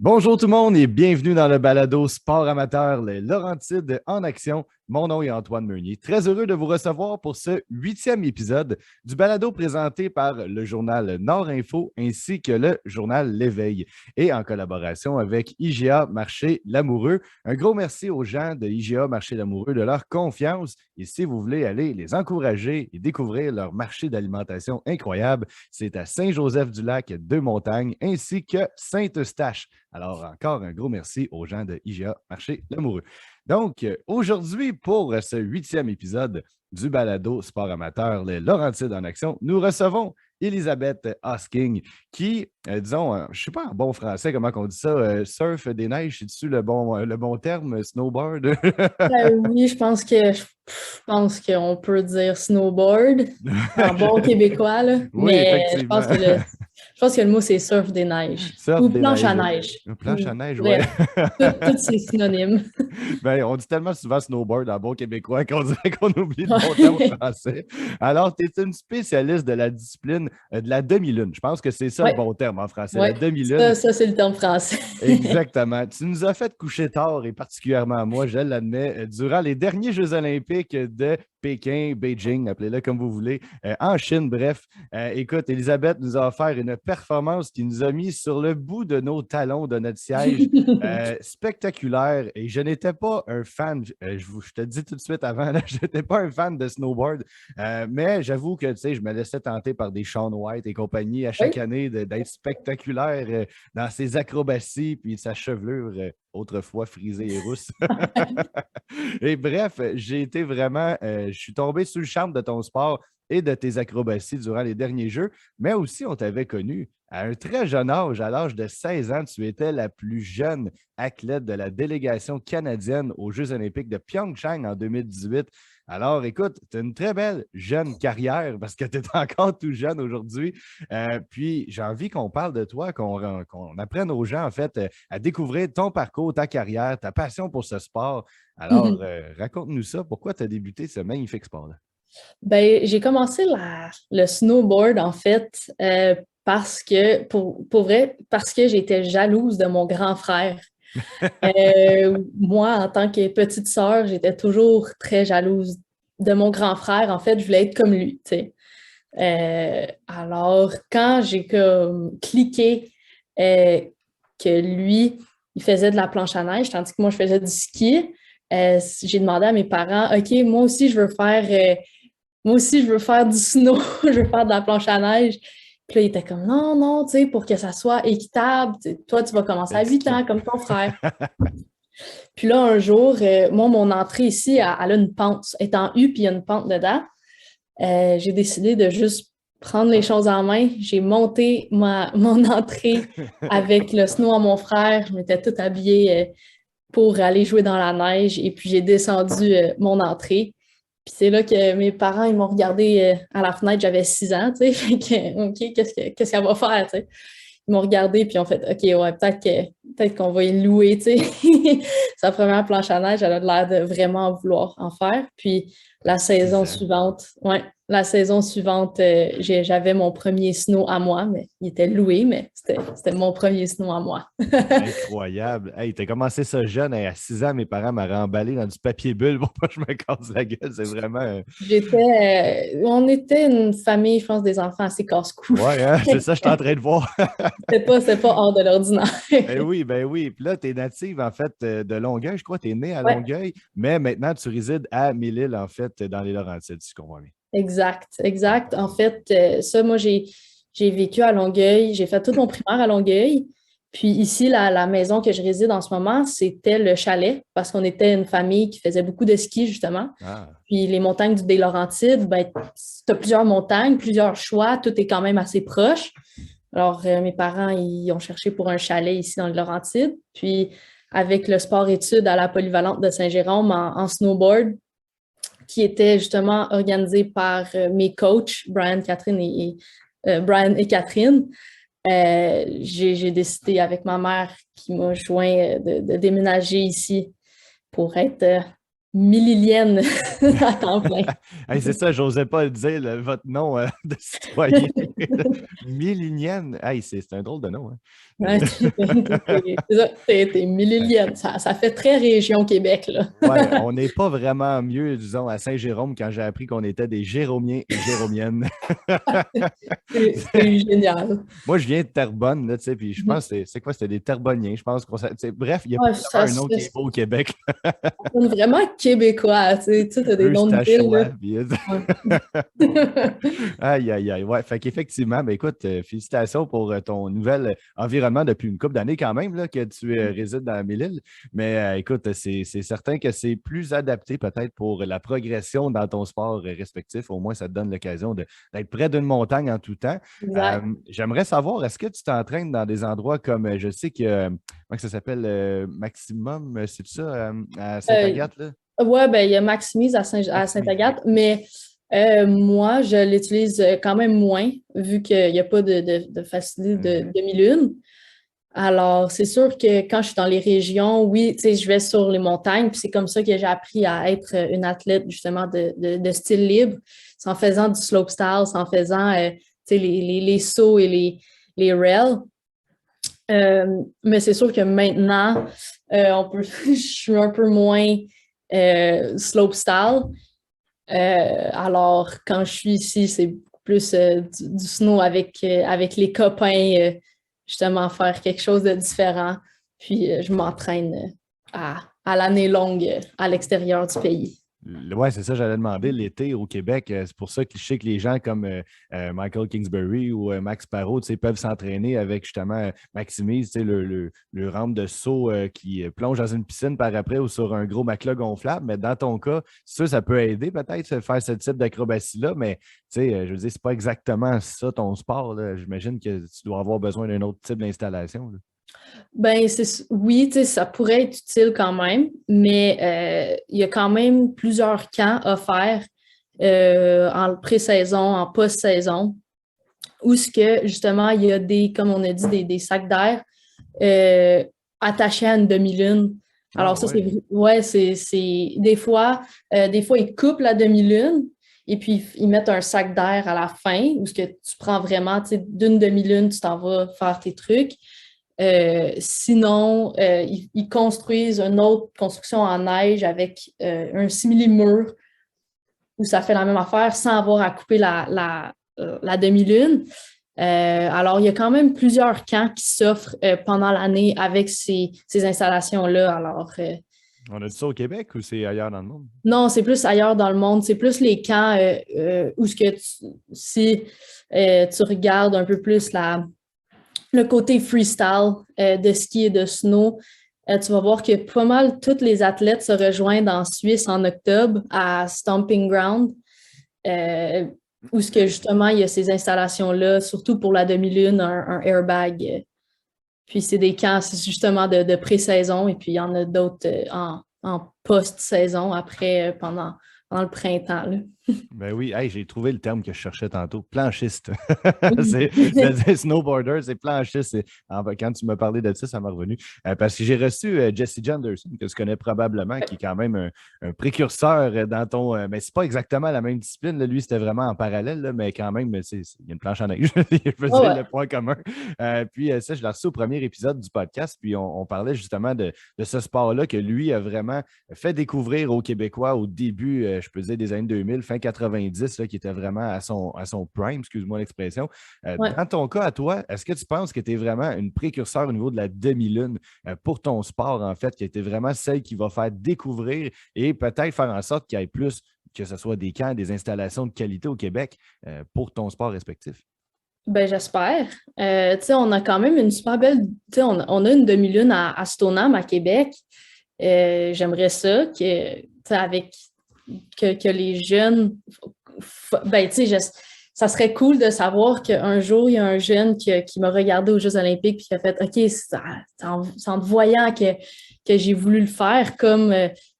Bonjour tout le monde et bienvenue dans le balado Sport amateur, les Laurentides en action. Mon nom est Antoine Meunier. Très heureux de vous recevoir pour ce 8e épisode du balado présenté par le journal Nord Info ainsi que le journal L'Éveil et en collaboration avec IGA Marché Lamoureux. Un gros merci aux gens de IGA Marché Lamoureux de leur confiance. Et si vous voulez aller les encourager et découvrir leur marché d'alimentation incroyable, c'est à Saint-Joseph-du-Lac de Montagne ainsi que Saint-Eustache. Alors, encore un gros merci aux gens de IGA Marché Lamoureux. Donc, aujourd'hui, pour ce 8e épisode du balado Sport amateur, les Laurentides en action, nous recevons Elisabeth Hosking qui, disons, je ne sais pas en bon français comment on dit ça, surf des neiges, c'est-tu le bon terme, snowboard? Oui, je pense qu'on peut dire snowboard en bon québécois, là. Oui, Mais je pense effectivement. que le mot c'est surf des neiges Surf ou des planche à neiges. neige. Une planche à Ou neige, ouais. bref, tous ces synonymes. Ben, on dit tellement souvent snowboard en bon québécois qu'on dirait qu'on oublie le bon terme Ouais. français. Alors, tu es une spécialiste de la discipline de la demi-lune. Je pense que c'est ça le Ouais, bon terme en français, la ouais. demi-lune. Ça c'est le terme français. Exactement. Tu nous as fait coucher tard, et particulièrement moi, je l'admets, durant les derniers Jeux olympiques de Pékin, Beijing, appelez-le comme vous voulez, en Chine, bref. Écoute, Elisabeth nous a offert une performance qui nous a mis sur le bout de nos talons de notre siège. Spectaculaire. Et je n'étais pas un fan, je te dis tout de suite avant, je n'étais pas un fan de snowboard, mais j'avoue que je me laissais tenter par des Shaun White et compagnie à chaque Oui. année d'être spectaculaire dans ses acrobaties puis sa chevelure autrefois frisée et rousse. Et bref, j'ai été vraiment, je suis tombé sous le charme de ton sport et de tes acrobaties durant les derniers Jeux, mais aussi on t'avait connu à un très jeune âge, à l'âge de 16 ans, tu étais la plus jeune athlète de la délégation canadienne aux Jeux olympiques de Pyeongchang en 2018. Alors, écoute, tu as une très belle jeune carrière parce que tu es encore tout jeune aujourd'hui. Puis, j'ai envie qu'on parle de toi, qu'on apprenne aux gens, en fait, à découvrir ton parcours, ta carrière, ta passion pour ce sport. Alors, raconte-nous ça. Pourquoi tu as débuté ce magnifique sport-là? Ben, j'ai commencé le snowboard en fait parce que, pour vrai, parce que j'étais jalouse de mon grand frère. Moi, en tant que petite sœur, j'étais toujours très jalouse de mon grand frère. En fait, je voulais être comme lui, tu sais. Alors, quand j'ai comme cliqué euh, que lui, il faisait de la planche à neige, tandis que moi, je faisais du ski, j'ai demandé à mes parents, OK, moi aussi, je veux faire du snow, je veux faire de la planche à neige. Puis là, il était comme, non, non, tu sais, pour que ça soit équitable, toi, tu vas commencer Le à 8 ski. ans, comme ton frère. Puis là, un jour, moi, mon entrée ici, elle a une pente. Elle est en U, puis il y a une pente dedans. J'ai décidé de juste prendre les choses en main. J'ai monté mon entrée avec le snow à mon frère. Je m'étais toute habillée pour aller jouer dans la neige. Et puis, j'ai descendu mon entrée. Puis c'est là que mes parents, ils m'ont regardé à la fenêtre. J'avais 6 ans, tu sais. Fait que, OK, qu'est-ce qu'elle va faire, tu sais? Ils m'ont regardé, puis ils ont fait, OK, ouais, peut-être qu'on va y louer, tu sais. Sa première planche à neige, elle a l'air de vraiment vouloir en faire. Puis la saison 6 ans. suivante, ouais, la saison suivante, j'avais mon premier snow à moi, mais il était loué, mais c'était mon premier snow à moi. Incroyable. Hey, t'as commencé ça jeune. Hey, à 6 ans, mes parents m'auraient emballé dans du papier bulle pour pas que je me casse la gueule. C'est vraiment. On était une famille, je pense, des enfants assez casse-cou. Ouais, hein, c'est ça que je suis en train de voir. C'était pas hors de l'ordinaire. Ben oui, ben oui. Puis là, tu es native, en fait, de Longueuil. Je crois que tu es né à Ouais, Longueuil, mais maintenant, tu résides à Mille-Îles, en fait, dans les Laurentides, si je comprends bien. exact, Ouais. exact. En fait, ça, moi, j'ai vécu à Longueuil, j'ai fait tout mon primaire à Longueuil. Puis ici, la maison que je réside en ce moment, c'était le chalet, parce qu'on était une famille qui faisait beaucoup de ski, justement. Ah, Puis les montagnes des Laurentides, ben, tu as plusieurs montagnes, plusieurs choix, tout est quand même assez proche. Alors, mes parents, ils ont cherché pour un chalet ici dans les Laurentides. Puis, avec le sport-études à la polyvalente de Saint-Jérôme en snowboard, qui était justement organisé par mes coachs, Brian et Catherine. J'ai décidé avec ma mère qui m'a joint de déménager ici pour être millilienne à temps plein. Hey, c'est ça, j'osais pas le dire, votre nom de citoyen. Millinienne. Hey, c'est un drôle de nom. Hein. Ouais, c'est ça, t'es millilienne. Ça fait très région Québec, là. Ouais, on n'est pas vraiment mieux, disons, à Saint-Jérôme quand j'ai appris qu'on était des Jéromiens et Jéromiennes. C'est génial. Moi, je viens de Terrebonne, là, tu sais, puis je pense que c'est quoi? C'était des Terrebonniens. Je pense bref, il y a Ouais, pas un nom qui est beau au Québec. sonne vraiment québécois. Tu sais, t'as des noms de villes, Eustachois. là. Puis, Ouais. aïe, aïe, aïe. Ouais, fait qu'effectivement, ben, écoute, félicitations pour ton nouvel environnement depuis une couple d'années quand même, là, que tu résides dans la Mille-Îles. Mais écoute, c'est certain que c'est plus adapté peut-être pour la progression dans ton sport respectif. Au moins, ça te donne l'occasion d'être près d'une montagne en tout temps. Exact. J'aimerais savoir, est-ce que tu t'entraînes dans des endroits comme, je sais que, comment ça s'appelle, Maximum, c'est ça, à Euh, Sainte-Agathe, là? ouais, ben, il y a Maximise à Maximise, Sainte-Agathe, mais moi, je l'utilise quand même moins, vu qu'il n'y a pas de facilité de mhm. demi-lune. Alors, c'est sûr que quand je suis dans les régions, oui, tu sais, je vais sur les montagnes, puis c'est comme ça que j'ai appris à être une athlète, justement, de style libre. C'est en faisant du slopestyle, c'est en faisant, tu sais, les sauts et les rails. Mais c'est sûr que maintenant, je suis un peu moins slopestyle. Alors, quand je suis ici, c'est beaucoup plus du snow avec les copains, justement, faire quelque chose de différent. Puis, je m'entraîne à l'année longue à l'extérieur du pays. Ouais, c'est ça, j'allais demander. L'été au Québec, c'est pour ça que je sais que les gens comme Michael Kingsbury ou Max Parrot, tu sais, peuvent s'entraîner avec justement Maximise, tu sais, le rampe de saut qui plonge dans une piscine par après ou sur un gros matelas gonflable. Mais dans ton cas, ça peut aider peut-être faire ce type d'acrobatie-là. Mais tu sais, je veux dire, c'est pas exactement ça ton sport, là. J'imagine que tu dois avoir besoin d'un autre type d'installation, là. Ben, oui, tu sais, ça pourrait être utile quand même, mais il y a quand même plusieurs camps à faire en pré-saison, en post-saison, où ce que justement, il y a comme on a dit, des sacs d'air euh, attachés à une demi-lune. Ah Alors, ça, ouais. ouais, des fois, ils coupent la demi-lune et puis ils mettent un sac d'air à la fin, où ce que tu prends vraiment, tu sais, d'une demi-lune, tu t'en vas faire tes trucs. Sinon, ils construisent une autre construction en neige avec un simili-mur où ça fait la même affaire sans avoir à couper la demi-lune. Alors, il y a quand même plusieurs camps qui s'offrent pendant l'année avec ces installations-là. Alors, On a dit ça au Québec ou c'est ailleurs dans le monde? non, c'est plus ailleurs dans le monde. C'est plus les camps où si tu regardes un peu plus le côté freestyle de ski et de snow, tu vas voir que pas mal tous les athlètes se rejoignent en Suisse en octobre à Stomping Ground, euh, où ce que justement il y a ces installations-là, surtout pour la demi-lune, un airbag. Puis c'est des camps justement de pré-saison et puis il y en a d'autres en post-saison après, pendant le printemps, là. Ben oui, hey, j'ai trouvé le terme que je cherchais tantôt, planchiste. Oui. Snowboarder, c'est planchiste. Quand tu m'as parlé de ça, ça m'a revenu. Parce que j'ai reçu Jesse Janderson, que tu connais probablement, qui est quand même un précurseur dans ton. Mais c'est pas exactement la même discipline, là. Lui, c'était vraiment en parallèle, là, mais quand même, il y a une planche en neige. Je veux Oh, dire ouais. le point commun. Puis ça, je l'ai reçu au premier épisode du podcast. Puis on parlait justement de ce sport-là que lui a vraiment fait découvrir aux Québécois au début, je peux dire, des années 2000, fin 90, là, qui était vraiment à son prime, excuse-moi l'expression. Ouais. Dans ton cas, à toi, est-ce que tu penses que tu es vraiment une précurseur au niveau de la demi-lune pour ton sport, en fait, qui était vraiment celle qui va faire découvrir et peut-être faire en sorte qu'il y ait plus, que ce soit des camps, des installations de qualité au Québec pour ton sport respectif? Ben, j'espère. Tu sais, on a quand même une super belle. Tu sais, on a une demi-lune à Stoneham, à Québec. J'aimerais ça tu sais, que les jeunes. Ben, tu sais, ça serait cool de savoir qu'un jour, il y a un jeune qui m'a regardé aux Jeux Olympiques et qui a fait OK, c'est en te voyant que j'ai voulu le faire, comme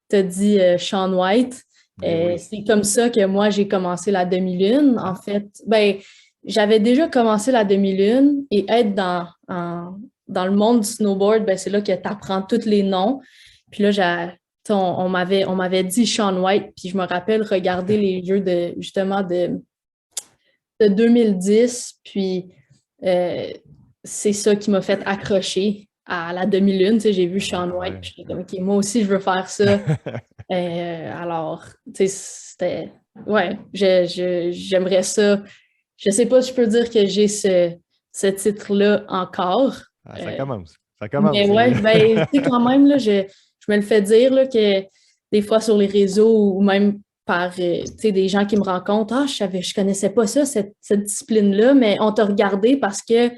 tu as dit Shaun White. Ben oui. C'est comme ça que moi, j'ai commencé la demi-lune. En fait, ben, j'avais déjà commencé la demi-lune et être dans le monde du snowboard, ben, c'est là que tu apprends tous les noms. Puis là, on m'avait dit Shaun White, puis je me rappelle regarder les jeux de 2010, puis c'est ça qui m'a fait accrocher à la demi-lune. Tu sais, j'ai vu Shaun White, puis j'étais comme, OK, moi aussi, je veux faire ça. Alors, tu sais, c'était... Ouais, j'aimerais ça. Je sais pas si je peux dire que j'ai ce titre-là encore. Ça commence. Ça commence. Mais ouais, ben, tu sais, quand même, là, je me le fais dire là, que des fois sur les réseaux ou même par tu sais, des gens qui me rencontrent, je connaissais pas ça, cette discipline-là, mais on t'a regardé parce que, tu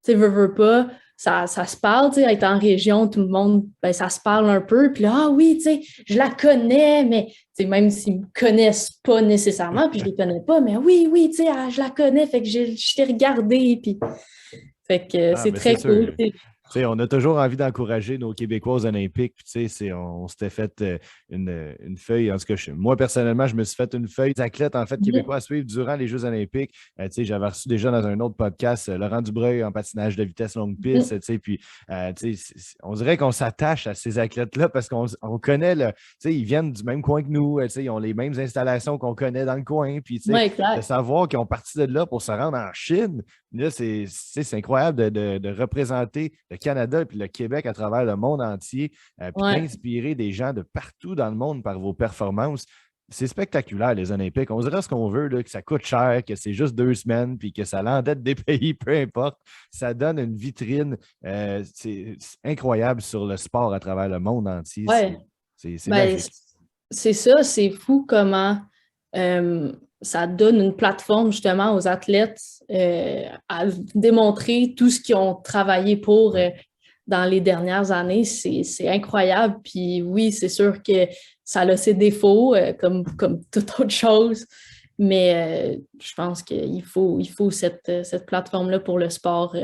sais, veux pas, ça se parle, tu sais, être en région, tout le monde, ben, ça se parle un peu, puis là, ah oui, tu sais, je la connais, mais, tu sais, même s'ils me connaissent pas nécessairement, puis je les connais pas, mais oui, tu sais, je la connais, fait que je t'ai regardé, puis, fait que c'est très cool. T'sais, on a toujours envie d'encourager nos Québécois aux Olympiques. On s'était fait une feuille. En tout cas, moi, personnellement, je me suis fait une feuille d'athlètes en fait, québécois à suivre durant les Jeux olympiques. J'avais reçu déjà dans un autre podcast Laurent Dubreuil en patinage de vitesse longue piste. Puis, on dirait qu'on s'attache à ces athlètes-là parce qu'on connaît, ils viennent du même coin que nous. Ils ont les mêmes installations qu'on connaît dans le coin. Puis, de savoir qu'ils ont parti de là pour se rendre en Chine, là, c'est incroyable de représenter le Canada et puis le Québec à travers le monde entier, puis d'inspirer des gens de partout dans le monde par vos performances. C'est spectaculaire, les Olympiques. On dirait ce qu'on veut, là, que ça coûte cher, que c'est juste 2 semaines, puis que ça l'endette des pays, peu importe. Ça donne une vitrine c'est incroyable sur le sport à travers le monde entier. C'est magique. C'est ça, c'est fou comment ça donne une plateforme justement aux athlètes à démontrer tout ce qu'ils ont travaillé pour dans les dernières années. C'est incroyable. Puis oui, c'est sûr que ça a ses défauts comme toute autre chose. Mais je pense qu'il faut cette plateforme-là pour le sport.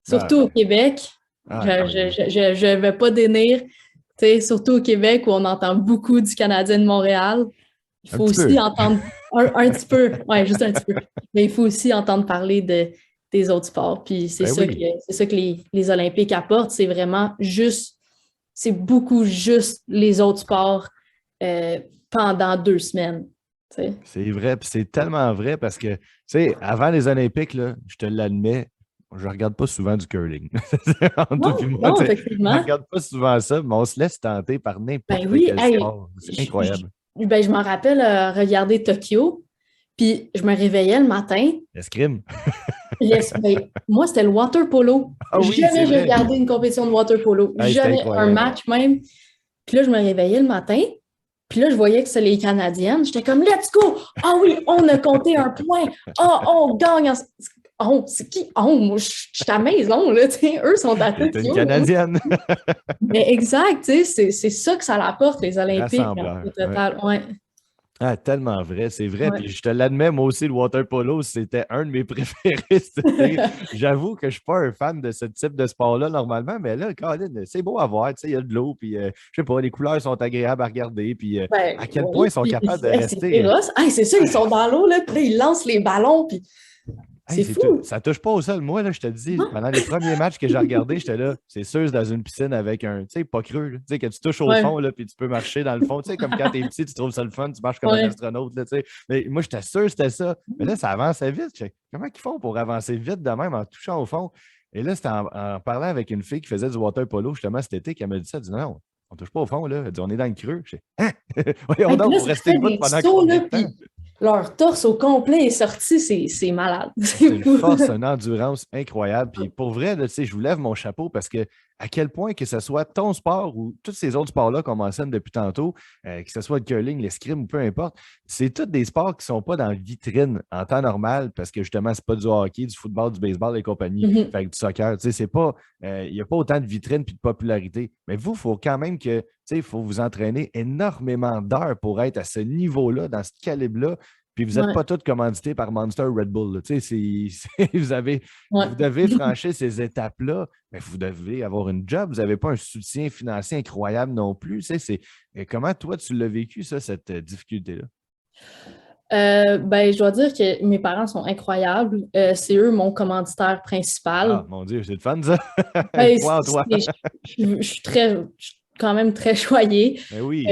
Surtout au Québec. Je ne vais pas dénir. Surtout au Québec où on entend beaucoup du Canadien de Montréal. Il faut aussi entendre un petit peu, juste un petit peu, mais il faut aussi entendre parler des autres sports. Puis c'est ça que les Olympiques apportent, c'est vraiment juste, c'est beaucoup juste les autres sports pendant 2 semaines. T'sais. C'est vrai, puis c'est tellement vrai parce que, tu sais, avant les Olympiques, là, je te l'admets, je ne regarde pas souvent du curling. Non, effectivement. Je ne regarde pas souvent ça, mais on se laisse tenter par n'importe quel sport. C'est incroyable. Je m'en rappelle regarder Tokyo, puis je me réveillais le matin. L'escrime. Moi, c'était le water polo. Jamais j'ai regardé une compétition de water polo. Jamais un match même. Puis là, je me réveillais le matin, puis là, je voyais que c'était les Canadiennes. J'étais comme, let's go! Ah oui, on a compté 1 point. Ah, on gagne. Oh, c'est qui? Oh, moi, je suis à la maison, là, eux sont à Tokyo. C'est une Canadienne. Mais exact, c'est ça que ça l'apporte, les Olympiques. Au total, ouais. Ah, tellement vrai, c'est vrai. Ouais. Puis je te l'admets, moi aussi, le water polo, c'était un de mes préférés. J'avoue que je ne suis pas un fan de ce type de sport-là normalement, mais là, Colin, c'est beau à voir. Il y a de l'eau, puis je sais pas, les couleurs sont agréables à regarder, puis à quel point ils sont capables de rester. C'est ça, ils sont dans l'eau, là, puis là, ils lancent les ballons, puis. C'est fou. Ça touche pas au sol. Moi, là, je te dis, pendant les premiers matchs que j'ai regardés, j'étais là, c'est sûr, c'est dans une piscine avec un, tu sais, pas creux, tu sais, que tu touches au fond, là, puis tu peux marcher dans le fond. Tu sais, comme quand t'es petit, tu trouves ça le fun, tu marches comme un astronaute, là, tu sais. Mais moi, j'étais sûr que c'était ça. Mais là, ça avançait vite. Comment ils font pour avancer vite de même en touchant au fond? Et là, c'était en parlant avec une fille qui faisait du water polo, justement, cet été, qui m'a dit ça. Elle dit non, on touche pas au fond, là. Elle dit, on est dans le creux. Je dis, hein? Voyons donc, pour rester debout pendant combien de temps? Leur torse au complet est sorti, c'est malade. C'est une force, une endurance incroyable. Puis pour vrai, là, je vous lève mon chapeau parce que à quel point que ce soit ton sport ou tous ces autres sports-là qu'on mentionne depuis tantôt, que ce soit le curling, l'escrime ou peu importe, c'est tous des sports qui ne sont pas dans la vitrine en temps normal parce que justement, ce n'est pas du hockey, du football, du baseball et compagnie, fait que du soccer. C'est pas, il n'y a pas autant de vitrine et de popularité. Mais vous, il faut quand même que il faut vous entraîner énormément d'heures pour être à ce niveau-là, dans ce calibre-là. Puis vous n'êtes pas tous commandités par Monster Red Bull. Vous devez franchir ces étapes-là, mais vous devez avoir une job. Vous n'avez pas un soutien financier incroyable non plus. Comment toi, tu l'as vécu, ça, cette difficulté-là? Je dois dire que mes parents sont incroyables. C'est eux mon commanditaire principal. Ah, mon Dieu, c'est le fun, ça! Je suis très quand même très choyée. Ben oui.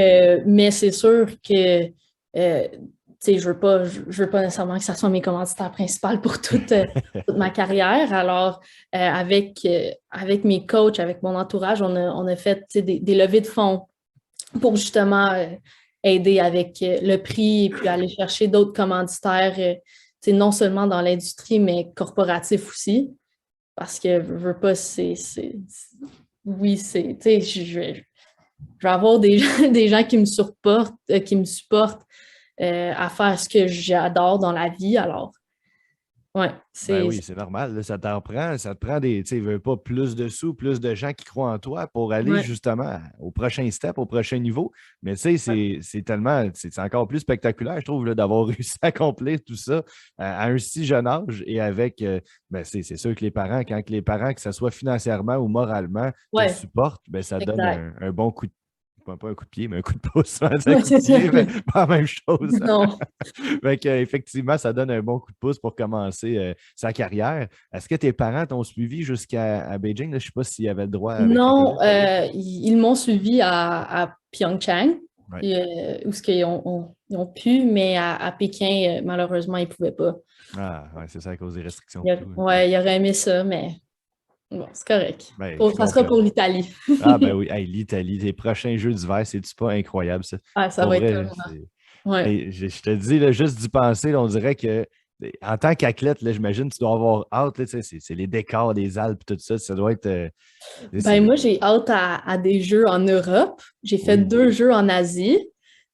Mais c'est sûr que je veux pas nécessairement que ça soit mes commanditaires principaux pour toute ma carrière. Alors, avec mes coachs, avec mon entourage, on a fait des levées de fonds pour justement aider avec le prix et puis aller chercher d'autres commanditaires, non seulement dans l'industrie, mais corporatif aussi. Parce que je veux pas, oui, je vais avoir des gens qui me supportent, à faire ce que j'adore dans la vie. Alors, ouais, Ben oui, c'est normal. Là, ça t'en prend. Ça te prend des. Tu sais, veux pas plus de sous, plus de gens qui croient en toi pour aller justement au prochain step, au prochain niveau. Mais tu sais, c'est tellement. C'est encore plus spectaculaire, je trouve, là, d'avoir réussi à accomplir tout ça à un si jeune âge et avec. Ben, c'est sûr que les parents, quand les parents, que ce soit financièrement ou moralement, te supportent, ben, ça donne un bon coup de pas un coup de pied, mais un coup de pouce. Hein, un coup de pied, mais pas la même chose. Non. Fait effectivement, ça donne un bon coup de pouce pour commencer sa carrière. Est-ce que tes parents t'ont suivi jusqu'à Beijing? Là, je ne sais pas s'il y avait le droit avec non, ils m'ont suivi à Pyeongchang, où ils ont pu, mais à Pékin, malheureusement, ils ne pouvaient pas. Ah, ouais, c'est ça à cause des restrictions. Ouais, ils auraient aimé ça, mais bon, c'est correct. Ben, Ça sera pour l'Italie. Ah, ben oui, hey, l'Italie, les prochains Jeux d'hiver, c'est-tu pas incroyable, ça? Ah, ça Pour va vrai, être ouais. Hey, je te dis, là, juste d'y penser, là, on dirait que en tant qu'athlète, là, j'imagine que tu dois avoir hâte. Là, c'est les décors des Alpes, tout ça. Ça doit être. Moi, j'ai hâte à des Jeux en Europe. J'ai fait 2 Jeux en Asie.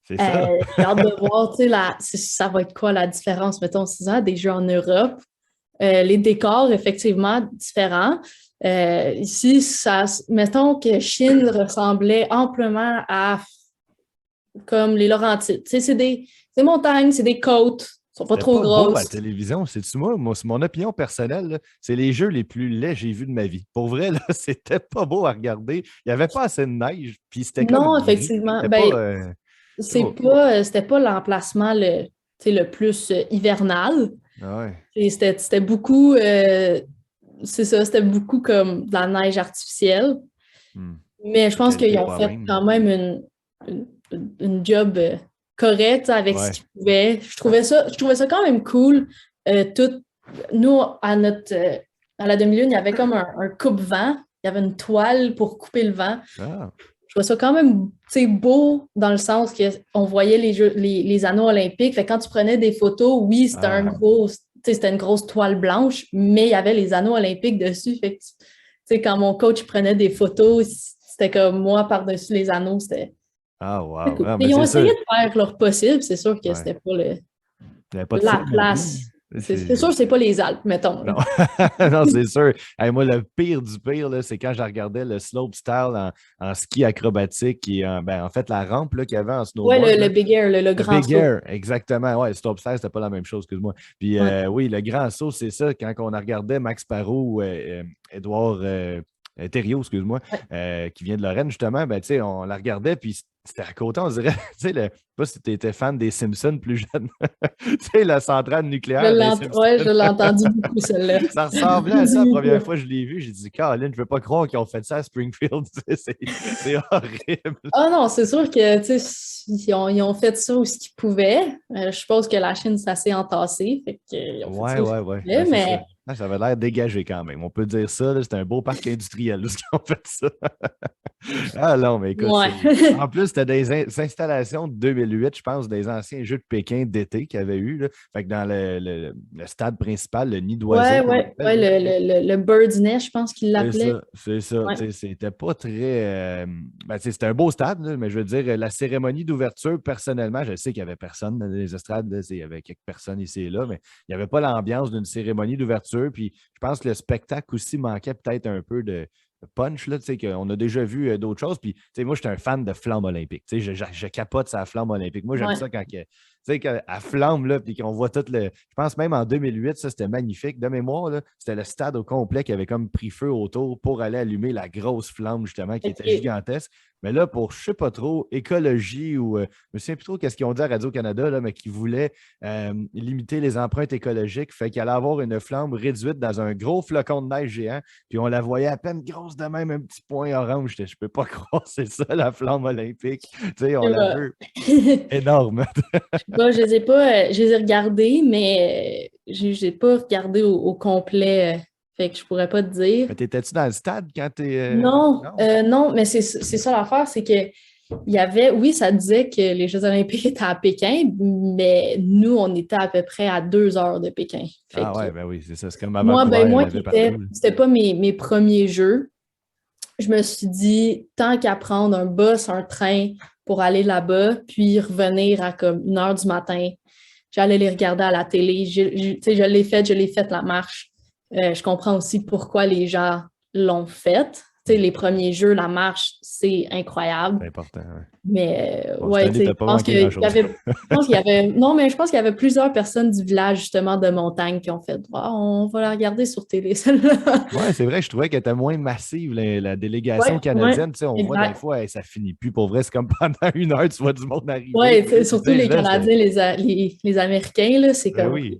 C'est ça. J'ai hâte de voir, ça va être quoi la différence, mettons, 6 ans, des Jeux en Europe. Les décors, effectivement, différents. Ici, mettons que Chine ressemblait amplement à comme les Laurentides. C'est des montagnes, c'est des côtes. Sont pas trop grosses. Beau à la télévision, c'est-tu moi, c'est mon opinion personnelle, là, c'est les jeux les plus laids que j'ai vus de ma vie. Pour vrai, là, c'était pas beau à regarder. Il n'y avait pas assez de neige, puis c'était comme. Non, effectivement. C'était pas l'emplacement le plus hivernal. Ah c'était beaucoup, c'est ça, c'était beaucoup comme de la neige artificielle. Mais je pense qu'ils ont fait quand même une job correcte avec ce qu'ils pouvaient. Je trouvais ça quand même cool. Nous, à la demi-lune, il y avait comme un coupe-vent. Il y avait une toile pour couper le vent. Ah. Je trouvais ça quand même beau dans le sens qu'on voyait les anneaux olympiques. Fait que quand tu prenais des photos, oui, c'était une grosse toile blanche, mais il y avait les anneaux olympiques dessus. Fait que, quand mon coach prenait des photos, c'était comme moi par-dessus les anneaux. C'était. Ah, wow. Ah, ils ont essayé de faire leur possible. C'est sûr que c'était pas la place. C'est sûr que c'est pas les Alpes, mettons. Non, non c'est sûr. Hey, moi, le pire du pire, là, c'est quand je regardais le slopestyle en ski acrobatique et en fait, la rampe qu'il y avait en snowboard. Oui, le Big Air, le grand saut. Big Air, exactement. Ouais, le slopestyle, c'était pas la même chose, excuse-moi. Puis oui, le grand saut, c'est ça. Quand on a regardé Max Parot ou Édouard Thériault, excuse-moi, qui vient de Lorraine, justement, ben, on la regardait, puis c'était à côté, on dirait, je ne sais pas si tu étais fan des Simpsons plus jeune. Tu sais, la centrale nucléaire. Oui, je l'ai entendu beaucoup, celle-là. Ça ressemblait à ça la première fois que je l'ai vu. J'ai dit, Caroline, je ne veux pas croire qu'ils ont fait ça à Springfield. C'est horrible. Ah non, c'est sûr que, ils ont fait ça où ce qu'ils pouvaient. Je suppose que la Chine, ça s'est entassé. Ouais. Mais. Ça avait l'air dégagé quand même. On peut dire ça. C'était un beau parc industriel où ils ont fait ça. Ah non, mais écoute, en plus, c'était des installations de 2008, je pense, des anciens Jeux de Pékin d'été qu'il y avait eu. Là. Fait que dans le stade principal, le nid d'oiseau. Oui, le Bird's Nest, je pense qu'il l'appelait. C'est ça. C'était pas très. C'était un beau stade, là, mais je veux dire, la cérémonie d'ouverture, personnellement, je sais qu'il n'y avait personne dans les estrades. Là, il y avait quelques personnes ici et là, mais il n'y avait pas l'ambiance d'une cérémonie d'ouverture. Puis je pense que le spectacle aussi manquait peut-être un peu de punch, là, qu'on a déjà vu d'autres choses. Puis, moi, je suis un fan de flamme olympique. Je capote sa flamme olympique. Moi, j'aime ça quand sais, qu'elle flamme, là, puis qu'on voit tout le. Je pense même en 2008, ça, c'était magnifique. De mémoire, là, c'était le stade au complet qui avait comme pris feu autour pour aller allumer la grosse flamme, justement, qui était OK. gigantesque. Mais là, pour, je ne sais pas trop, écologie ou. Je me souviens plus trop qu'est-ce qu'ils ont dit à Radio-Canada, là, mais qui voulaient limiter les empreintes écologiques. Fait qu'il allait avoir une flamme réduite dans un gros flocon de neige géant. Puis on la voyait à peine grosse de même, un petit point orange. Je peux pas croire, c'est ça, la flamme olympique. Tu sais, on Je la veut énorme. sais pas, je les ai pas, je les ai regardés, mais je les ai pas regardés au complet. Fait que je pourrais pas te dire. Mais t'étais-tu dans le stade quand t'es. Non, Non? non, mais c'est ça l'affaire, c'est que il y avait, oui, ça disait que les Jeux olympiques étaient à Pékin, mais nous, on était à peu près à 2 heures de Pékin. Fait Ah que ouais, ben oui, c'est ça. C'est comme à Vancouver, il y en moi qui avait partout. c'était pas mes premiers Jeux, je me suis dit, tant qu'à prendre un bus, un train pour aller là-bas, puis revenir à comme 1 heure du matin, j'allais les regarder à la télé. Tu sais, je l'ai fait la marche. Je comprends aussi pourquoi les gens l'ont faite. Tu sais, les premiers Jeux, la marche, c'est incroyable. C'est important. Ouais. Mais Bon, cette ouais, tu année, sais, t'as pas manqué grand-chose. non, mais je pense qu'il y avait plusieurs personnes du village, justement, de montagne qui ont fait, ah, on va la regarder sur télé, celle-là. Ouais, c'est vrai, je trouvais qu'elle était moins massive, la délégation Ouais, ouais, canadienne. Tu sais, on voit des exact. fois, hey, ça finit plus. Pour vrai, c'est comme pendant 1 heure, tu vois du monde arriver. Ouais, tu sais, Tu surtout sais, les là, c'était. Canadiens, les Américains, là, c'est Ben comme. oui.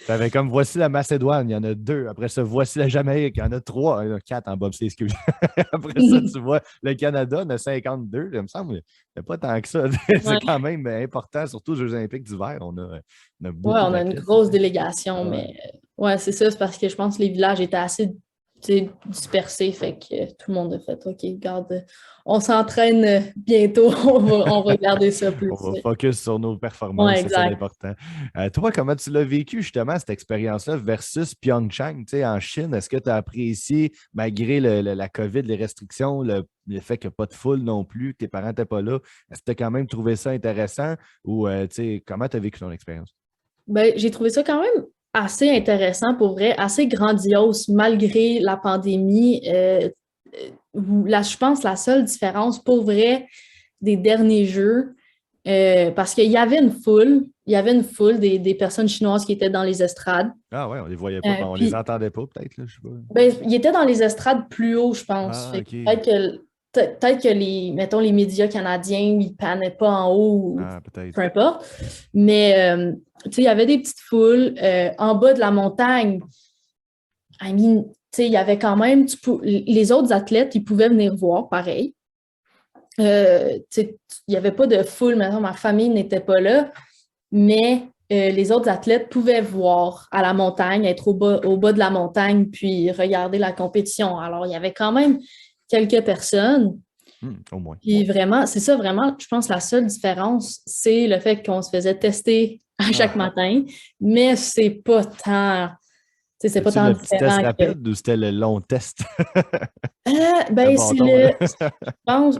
T'avais comme voici la Macédoine, il y en a 2. Après ça, voici la Jamaïque, il y en a 3. Il y en a 4 en bobsleigh, excuse. Après ça, tu vois, le Canada en a 52. Il me semble qu'il n'y a pas tant que ça. C'est Ouais. quand même important, surtout aux Jeux olympiques d'hiver. On a Ouais, beaucoup on a une d'athlètes. grosse délégation, Ah ouais. mais ouais, c'est ça, c'est parce que je pense que les villages étaient assez, tu sais, dispersés, fait que tout le monde a fait OK, regarde, on s'entraîne bientôt, on va regarder ça plus. On va focus sur nos Ouais, performances, c'est ça exact. l'important. Toi, comment tu l'as vécu justement, cette expérience-là, versus Pyeongchang, tu sais, en Chine? Est-ce que tu as apprécié, malgré la COVID, les restrictions, le fait qu'il n'y a pas de foule non plus, que tes parents n'étaient pas là? Est-ce que tu as quand même trouvé ça intéressant ou tu sais, comment tu as vécu ton expérience? Ben, j'ai trouvé ça quand même assez intéressant pour vrai, assez grandiose malgré la pandémie. Je pense la seule différence pour vrai des derniers jeux, parce qu'il y avait une foule, des personnes chinoises qui étaient dans les estrades. Ah ouais, on les voyait pas, ben, on les Puis, entendait pas peut-être, là, je sais pas. ben, ils étaient dans les estrades plus haut, je pense. Ah, Fait que ok. peut-être que mettons, les médias canadiens, ils panaient pas en haut, ou Ah, peut-être. peu importe. Mais, tu sais, il y avait des petites foules. En bas de la montagne, I mean, tu sais, il y avait quand même, les autres athlètes, ils pouvaient venir voir, pareil. Tu sais, il n'y avait pas de foule, maintenant, ma famille n'était pas là, mais les autres athlètes pouvaient voir à la montagne, être au bas de la montagne, puis regarder la compétition. Alors, il y avait quand même quelques personnes. Au moins. Puis vraiment, c'est ça, vraiment, je pense que la seule différence, c'est le fait qu'on se faisait tester à chaque Ah. matin, mais c'est pas tant, tu sais, c'est pas C'était-tu tant le petit test différent que. rapide ou c'était le long test? Le Ben, bâton, là.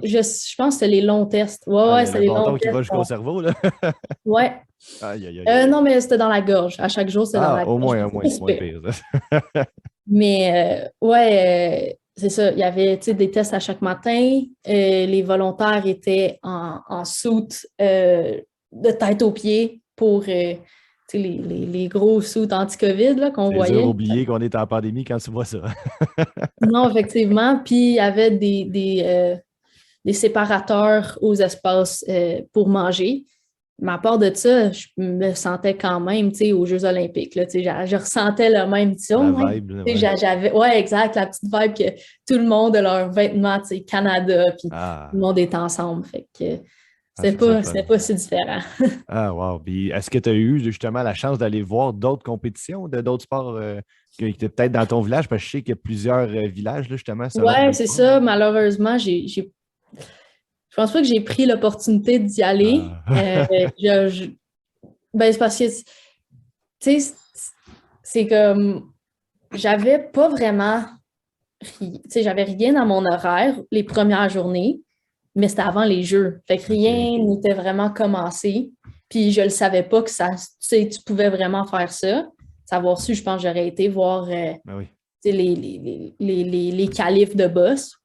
je pense que c'est les longs tests. Ouais, Ah, ouais, le c'est les longs bâton qui va tests. jusqu'au cerveau, là. Ouais. Aïe, aïe, aïe. Non, mais c'était dans la gorge. À chaque jour, c'était dans Ah, la gorge. au C'est moins, pas c'est moins super. pire, ça. Mais ouais, c'est ça. Il y avait des tests à chaque matin. Les volontaires étaient en soute de tête aux pieds pour les gros soutes anti-COVID là, qu'on C'est dur voyait. d'oublier qu'on est en pandémie quand tu vois ça. Non, effectivement. Puis il y avait des séparateurs aux espaces pour manger. Mais à part de ça, je me sentais quand même, aux Jeux olympiques. Là, je ressentais le même, La ouais, vibe, là, ouais. ouais, exact, la petite vibe que tout le monde a leurs vêtements, Canada, puis tout le Ah, monde est ensemble. Fait que ah, c'est ça le fun. c'était pas si différent. Ah, wow. Puis, est-ce que tu as eu justement la chance d'aller voir d'autres compétitions de d'autres sports qui étaient peut-être dans ton village? Parce que je sais qu'il y a plusieurs villages, là, justement, selon Ouais, le c'est sport. ça. Malheureusement, je pense pas que j'ai pris l'opportunité d'y aller. Ah. Ben, c'est parce que, tu sais, c'est comme, j'avais pas vraiment, tu sais, j'avais rien dans mon horaire les premières journées, mais c'était avant les jeux. Fait que OK. rien n'était vraiment commencé. Puis je le savais pas que ça, tu sais, tu pouvais vraiment faire ça. Savoir su, je pense que j'aurais été voir Ben oui. tu sais, les qualifs de boss.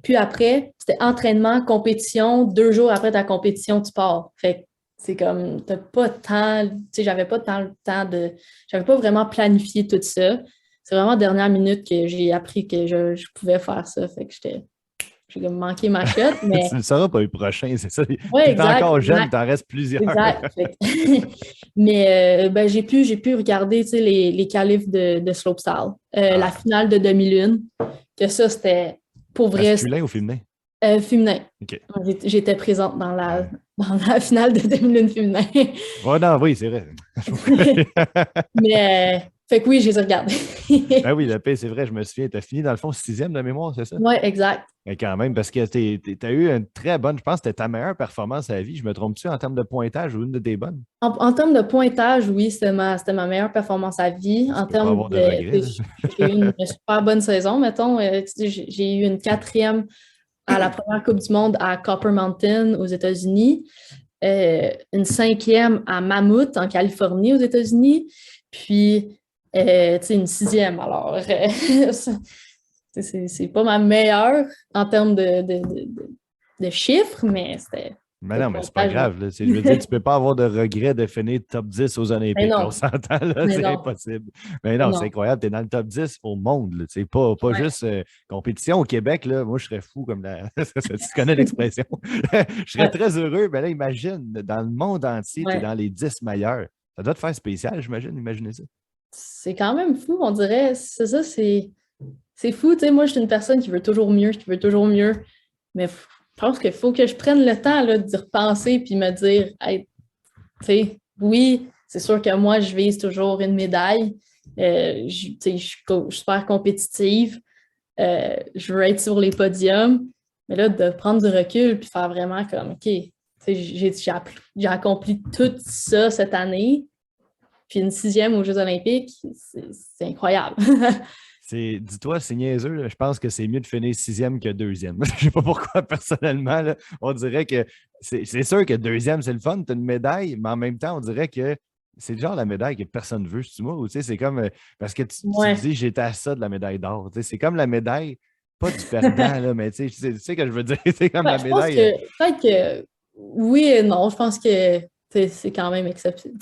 Puis après, c'était entraînement, compétition. 2 jours après ta compétition, tu pars. Fait que c'est comme, t'as pas tant, tu sais, j'avais pas tant le temps de, j'avais pas vraiment planifié tout ça. C'est vraiment dernière minute que j'ai appris que je pouvais faire ça. Fait que j'ai comme manqué ma shot, mais Tu ne le sauras pas le prochain, c'est ça. Tu ouais, es exact, encore jeune, exact, t'en restes plusieurs. exact. Mais ben, j'ai pu regarder, tu sais, les qualifs de slopestyle. La finale de demi-lune, que ça, c'était pour vrai, Masculin ou féminin? féminin. OK. J'étais présente dans la, Ouais. dans la finale de demi-lune féminin. Oh non, oui, c'est vrai. Mais, fait que oui, j'ai regardé. Ben oui, le P, c'est vrai, je me souviens. Tu as fini, dans le fond, sixième de mémoire, c'est ça? Ouais, exact. Mais quand même, parce que tu as eu une très bonne, je pense que c'était ta meilleure performance à la vie. Je me trompe-tu en termes de pointage ou une de tes bonnes? En termes de pointage, oui, c'était ma meilleure performance à vie. Tu En peux pas termes avoir de regrets, de. là. J'ai eu une super bonne saison, mettons. J'ai eu une quatrième à la première Coupe du Monde à Copper Mountain aux États-Unis, une cinquième à Mammoth en Californie aux États-Unis, puis une sixième. Alors, c'est pas ma meilleure en termes de chiffres, mais c'était Mais le non, mais c'est pas pointage. grave. Là. Je veux dire, tu peux pas avoir de regret de finir top 10 aux Mais Olympiques. Là, on non, s'entend, là, mais c'est non, impossible. Mais mais non, c'est non. incroyable. Tu es dans le top 10 au monde. Là, pas Ouais. juste compétition au Québec. Là, moi, je serais fou comme la. Tu connais l'expression. Je serais Ouais, très heureux. Mais là, imagine, dans le monde entier, tu es ouais. dans les 10 meilleurs. Ça doit te faire spécial, j'imagine. Imaginez ça. C'est quand même fou, on dirait. C'est ça, c'est fou. Tu sais, moi, je suis une personne qui veut toujours mieux, qui veut toujours mieux. Mais je pense qu'il faut que je prenne le temps là, d'y repenser puis me dire, hey, tu sais, oui, c'est sûr que moi, je vise toujours une médaille. Tu sais, je suis super compétitive. Je veux être sur les podiums. Mais là, de prendre du recul puis faire vraiment comme, OK, tu sais, j'ai accompli tout ça cette année. Puis une sixième aux Jeux olympiques, c'est incroyable. Dis-toi, c'est niaiseux. Là. Je pense que c'est mieux de finir sixième que deuxième. Je sais pas pourquoi, personnellement. Là, on dirait que c'est sûr que deuxième, c'est le fun. Tu as une médaille, mais en même temps, on dirait que c'est le genre la médaille que personne ne veut, tu vois. Ou, tu sais, c'est comme parce que tu Ouais. dis j'étais à ça de la médaille d'or. Tu sais, c'est comme la médaille, pas du perdant, là, mais tu sais que je veux dire, c'est comme Ouais, la je pense médaille. que peut-être que oui et non. Je pense que c'est quand même exceptionnel.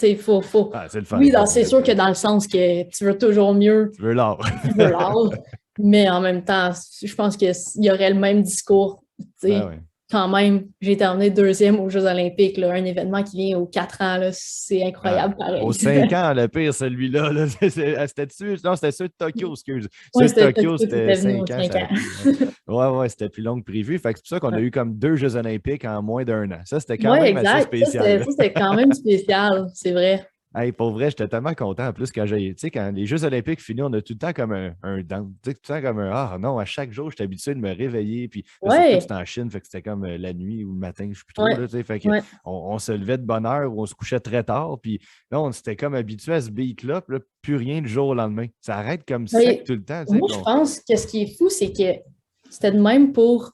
Ah, c'est le fun. Oui, c'est sûr que dans le sens que tu veux toujours mieux, Tu veux l'or. tu veux l'or, mais en même temps, je pense qu'il y aurait le même discours. Tu Ben sais, ouais. quand même, j'ai terminé deuxième aux Jeux olympiques, là, un événement qui vient aux 4 ans, là, c'est Ah, incroyable aux pareil. 5 ans, le pire, celui-là, là, c'était-tu? Non, c'était ceux de Tokyo, excuse. Oui, Ceux de c'était Tokyo, Tokyo qui c'était était venu aux 5 ans, 5 ça a ans. pris. Ouais, ouais, c'était plus long que prévu. Fait que c'est pour ça qu'on a eu comme 2 Jeux olympiques en moins d'un an. Ça, c'était quand Oui, même assez exact. Ça, spécial. c'était quand même spécial, c'est vrai. Hey, pour vrai, j'étais tellement content. En plus, quand j'ai, tu sais, quand les Jeux olympiques finissent, on a tout le temps comme un down. Tu sais, tout le temps comme un ah non, à chaque jour, j'étais habitué de me réveiller. Puis là, surtout que Ouais, c'était en Chine, fait que c'était comme la nuit ou le matin, je ne sais plus trop. ouais, Là, tu sais, fait que ouais. on se levait de bonne heure ou on se couchait très tard. Puis là, on s'était comme habitué à ce beat-là. Puis là, plus rien du jour au lendemain. Ça arrête comme sec Mais tout le temps. Tu sais, moi, puis je pense que ce qui est fou, c'est que c'était de même pour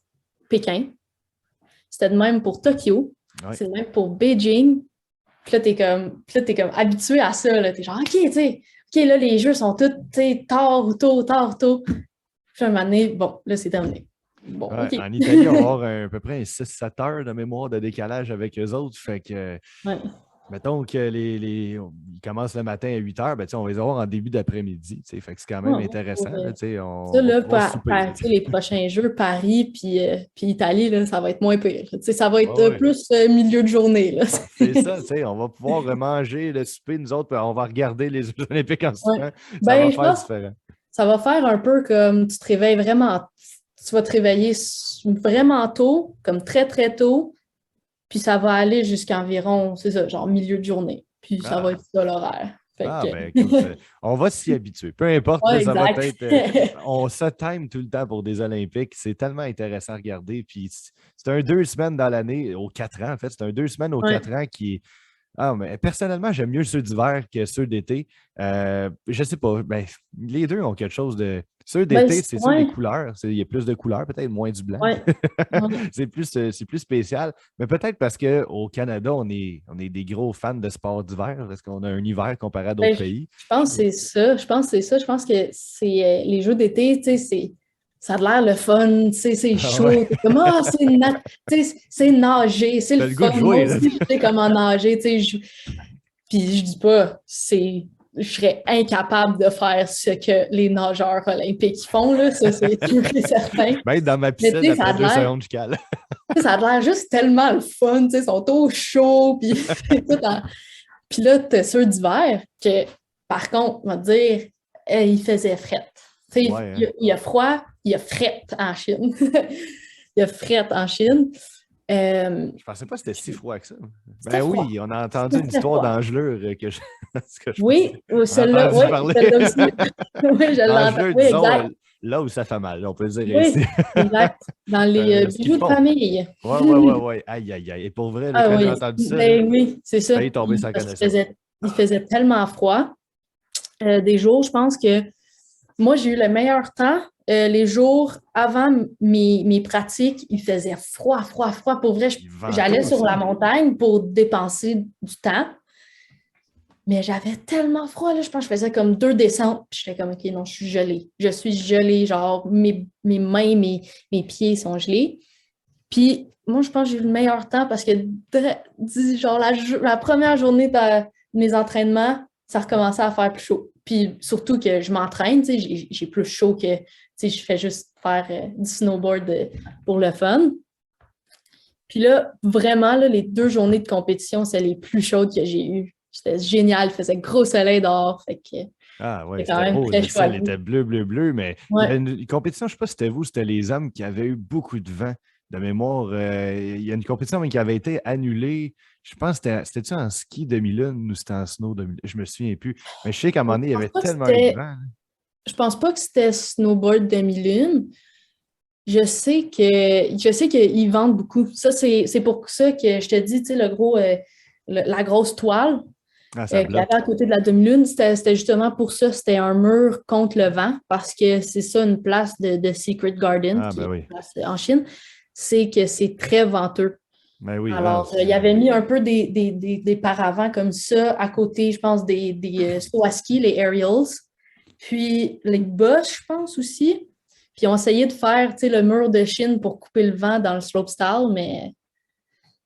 Pékin, c'était de même pour Tokyo, ouais. c'est de même pour Beijing. Puis là, t'es comme habitué à ça. Là. T'es genre, OK, tu sais, OK, là, les jeux sont tous, tu sais, tard ou tôt, tard, tôt. Puis un moment donné, bon, là, c'est terminé. Bon, Ouais, OK. en Italie, on va avoir à peu près 6-7 heures de mémoire de décalage avec eux autres. Fait que Ouais. mettons que ils commencent le matin à 8 heures, ben, on va les avoir en début d'après-midi. Fait que c'est quand même Ouais, intéressant. Là, ça, on va là, pouvoir souper. Là. tu sais, les prochains jeux, Paris puis Italie, là, ça va être moins pire. Tu sais, ça va être Ouais, ouais. plus milieu de journée. Là. C'est ça, on va pouvoir manger le souper, nous autres, puis on va regarder les Jeux olympiques en Ouais. soupant. Ça va Ben, je faire pense que différent. ça va faire un peu comme tu te réveilles vraiment, tu vas te réveiller vraiment tôt, comme très, très tôt, puis ça va aller jusqu'à environ, c'est ça, genre milieu de journée. Puis ça va Ah, être ça l'horaire. Fait ah que, ben écoute, on va s'y habituer. Peu importe, là, ouais, ça va exact. être. On se time tout le temps pour des Olympiques. C'est tellement intéressant à regarder. Puis c'est un 2 semaines dans l'année, aux 4 ans, en fait. C'est un 2 semaines aux Ouais. 4 ans qui est. Ah, mais personnellement, j'aime mieux ceux d'hiver que ceux d'été. Je sais pas. Ben, les deux ont quelque chose de. Ceux Ben, d'été, c'est sûr, les ouais, couleurs. Il y a plus de couleurs, peut-être moins du blanc. ouais, ouais. C'est plus spécial. Mais peut-être parce qu'au Canada, on est des gros fans de sport d'hiver, parce qu'on a un hiver comparé à d'autres Ben, je pays. je pense que c'est ça. Je pense que c'est ça. Je pense que c'est les jeux d'été, tu sais, ça a l'air le fun, tu sais, c'est chaud. Ouais. T'es comme, c'est nager, c'est T'as le le goût fun. de Moi jouer, là. aussi, je sais comment nager, tu sais. Puis je dis pas, je serais incapable de faire ce que les nageurs olympiques font, là, ça c'est sûr et certain. Même dans ma Mais tu piscine, sais, ça après a deux l'air, secondes, je cale. ça a l'air juste tellement le fun, tu sais, ils sont au chaud, puis tout puis là, t'as ceux d'hiver que, par contre, on va te dire, il faisait fret. Tu sais, Ouais, hein. il y a froid, il y a fret en Chine. Il y a fret en Chine. Je pensais pas que c'était si froid que ça. C'était Ben froid. oui, on a entendu C'était une très histoire froid. d'engelure ce que je pensais. Oui, On a celle-là, entendu oui, parler. celle-là aussi. Oui, je l'entends. L'engelure, Oui, disons, exact. là où ça fait mal, on peut le dire Oui, ici. exact. Dans les Ce qu'ils bijoux de font. famille. Ouais. Aïe, aïe, aïe. Et pour vrai, là, Ah quand j'ai oui, entendu ça, là, ben oui, c'est j'ai ça. failli tomber sans Parce qu'il connaissance. il faisait tellement froid. Des jours, je pense que moi, j'ai eu le meilleur temps. Les jours avant mes pratiques, il faisait froid, froid, froid. Pour vrai, Il j'allais ventait sur la aussi. montagne pour dépenser du temps. Mais j'avais tellement froid, là. Je pense que je faisais comme 2 descentes. Puis j'étais comme, OK, non, je suis gelée. Je suis gelée. Genre, mes mains, mes pieds sont gelés. Puis moi, je pense que j'ai eu le meilleur temps parce que genre la première journée de mes entraînements, ça recommençait à faire plus chaud. Puis surtout que je m'entraîne, tu sais, j'ai plus chaud que, tu sais, je fais juste faire du snowboard pour le fun. Puis là, vraiment, là, les 2 journées de compétition, c'est les plus chaudes que j'ai eues. C'était génial, il faisait gros soleil dehors, fait que Ah ouais, c'était quand c'était même beau. très Le ciel chouette. était bleu, bleu, bleu, mais il y Ouais. avait une compétition, je ne sais pas si c'était vous, c'était les hommes qui avaient eu beaucoup de vent de mémoire. Il y a une compétition qui avait été annulée. Je pense que c'était-tu en ski demi-lune ou c'était en snow demi-lune? Je me souviens plus. Mais je sais qu'à un moment donné, il y avait tellement eu de vent, là. Je pense pas que c'était snowboard demi-lune. Je sais qu'ils vendent beaucoup. Ça, c'est pour ça que je te dis, tu sais, le gros, la grosse toile Ah, ça qu'il y avait bloque. à côté de la demi-lune, c'était justement pour ça. C'était un mur contre le vent parce que c'est ça une place de Secret Garden, Ah, qui ben est oui. une place en Chine, c'est que c'est très venteux. Ben oui, ah, Alors, il y avait mis un peu des paravents comme ça à côté, je pense, des sauts à ski, les aerials. Puis les bosses, je pense aussi. Puis ils ont essayé de faire, tu sais, le mur de Chine pour couper le vent dans le slopestyle, mais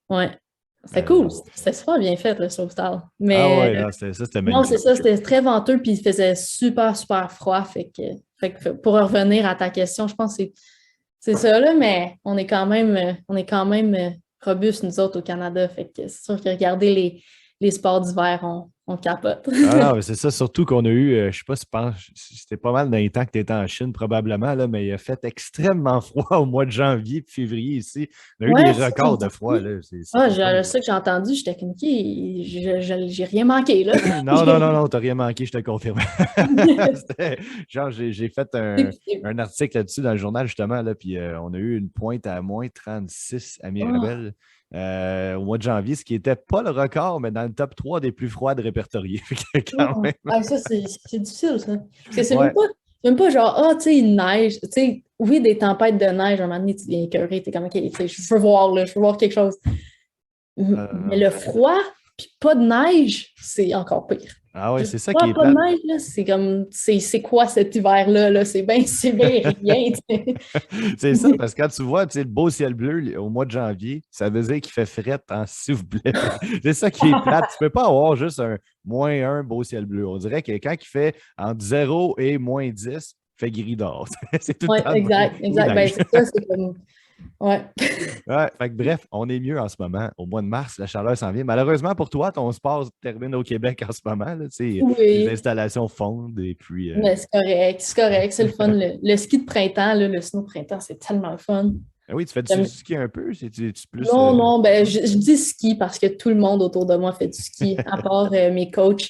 ouais, c'était cool. euh, C'était super bien fait, le slopestyle. ah Mais ouais, là, c'était non, c'est magnifique. ça, c'était très venteux, puis il faisait super, super froid. Fait que pour revenir à ta question, je pense que c'est ça, là, mais on est quand même robustes, nous autres, au Canada. Fait que c'est sûr que regarder les sports d'hiver, on capote. Ah non, mais c'est ça, surtout qu'on a eu, je sais pas si tu penses, c'était pas mal dans les temps que tu étais en Chine, probablement, là, mais il a fait extrêmement froid au mois de janvier et février ici. On a eu des Ouais, ça, j'ai records de froid, entendu. là. C'est Ah, capoté. ça que j'ai entendu, j'étais comme, OK, j'ai rien manqué, là. Non, t'as rien manqué, je te confirme. Genre, j'ai fait un article là-dessus dans le journal, justement, là, puis on a eu une pointe à -36 à Ah, Mirabel au mois de janvier, ce qui n'était pas le record, mais dans le top 3 des plus froides répertoriés. Fait que quand même. ah, ça, c'est difficile, ça. Parce que Ouais. c'est même pas genre, ah, tu sais, il neige. Tu sais, oui, des tempêtes de neige, à un moment donné, tu deviens écœuré, t'es comme, OK, tu sais, je veux voir, là, je veux voir quelque chose. Mais Non. le froid, puis pas de neige, c'est encore pire. Ah ouais, Juste c'est ça qui froid, est pas de plate. neige, là, c'est comme, c'est quoi cet hiver-là, là? C'est bien rien, tu sais. C'est ça, parce que quand tu vois, tu sais, le beau ciel bleu au mois de janvier, ça veut dire qu'il fait fret, hein, s'il vous plaît. C'est ça qui est plate. Tu peux pas avoir juste un -1 beau ciel bleu. On dirait que quand il fait entre 0 et -10, il fait gris dehors. C'est tout le Oui, temps de même. exact, Ou exact. Ben, neige. c'est ça, c'est comme, ouais. Ouais, fait que bref, on est mieux en ce moment. Au mois de mars, la chaleur s'en vient. Malheureusement pour toi, ton sport termine au Québec en ce moment. Là, tu sais, les Oui, installations fondent et puis. mais c'est correct, c'est le fun. Le ski de printemps, là, le snow de printemps, c'est tellement le fun. Ah oui, tu fais du J'aime- ski un peu? C'est-tu plus. Non, non, ben, je dis ski parce que tout le monde autour de moi fait du ski, à part mes coachs.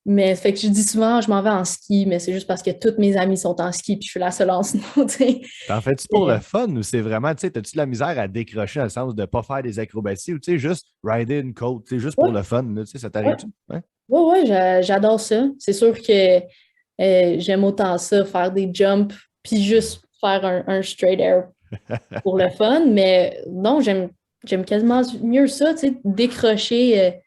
Mais fait que je dis souvent, je m'en vais en ski, mais c'est juste parce que toutes mes amies sont en ski, puis je suis la seule en snow, tu sais. T'en fais-tu pour le fun ou c'est vraiment, tu sais, t'as-tu de la misère à décrocher dans le sens de ne pas faire des acrobaties ou tu sais, juste rider une côte, tu sais, juste pour Ouais, le fun, là, tu sais, ça ouais, t'arrive-tu? Ouais. ouais, j'adore ça. C'est sûr que j'aime autant ça, faire des jumps, puis juste faire un straight air pour le fun, mais non, j'aime quasiment mieux ça, tu sais, décrocher.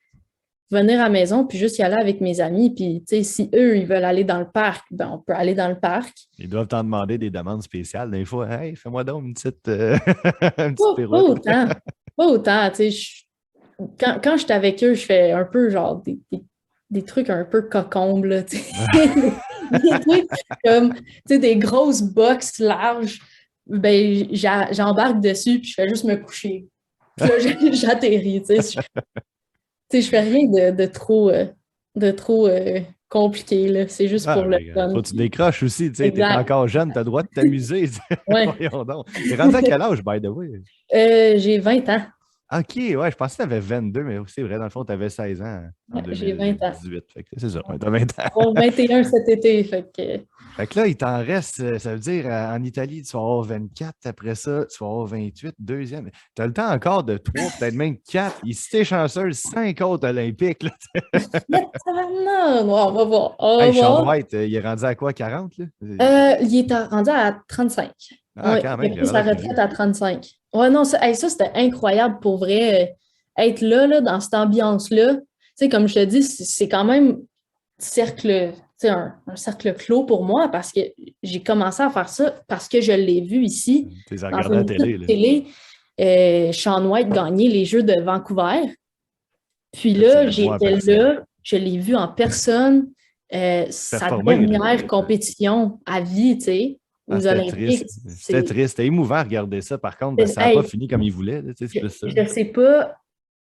venir à la maison, puis juste y aller avec mes amis. Puis, tu sais, si eux, ils veulent aller dans le parc, ben, on peut aller dans le parc. Ils doivent t'en demander des demandes spéciales. Des fois, hey, fais-moi donc une petite, une petite Pas pirouette. autant. Pas autant, tu sais. Quand je suis avec eux, je fais un peu genre des trucs un peu cocombes, là, tu sais. Des trucs comme, tu sais, des grosses boxes larges. Ben, j'embarque dessus, puis je fais juste me coucher. Puis là, j'atterris, tu sais. Je fais rien de trop compliqué, là. C'est juste pour le fun. Faut que tu décroches aussi, tu sais, t'es Exact. encore jeune, t'as le droit de t'amuser. Ouais. Voyons donc. T'es rendu à quel âge, by the way? J'ai 20 ans. OK, ouais, je pensais que tu avais 22, mais c'est vrai, dans le fond, tu avais 16 ans en Ouais, j'ai 20 ans. 2018. Fait que c'est ça, ouais, t'as 20 ans. Bon, 21 cet été, fait que... Fait que là, il t'en reste, ça veut dire, en Italie, tu vas avoir 24, après ça, tu vas avoir 28, deuxième. Tu as le temps encore de 3, peut-être même 4. Ici, t'es chanceuse, 5 autres olympiques. Là. Non, on va voir. On va Hey, Sean voir. White, il est rendu à quoi, 40? Là? Il est rendu à 35. Ah, Ouais, quand il même, a il pris avait sa l'air plus retraite vieux. à 35. Ouais, non, ça, hey, ça c'était incroyable pour vrai. Être là, dans cette ambiance-là. Tu sais, comme je te dis, c'est quand même cercle, tu sais, un cercle clos pour moi parce que j'ai commencé à faire ça parce que je l'ai vu ici Tu les dans regardé à la une télé. petite Là. télé. Sean White gagner les Jeux de Vancouver. Puis Là, tu là, le vois en j'étais personne. là, je l'ai vu en personne, sa Performer, là. dernière compétition à vie, tu sais, Ah, aux c'était Olympiques. triste. C'était triste. C'était émouvant à regarder ça, par contre, parce que ça n'a pas Hey, fini comme il voulait. Là, tu sais, c'est plus ça.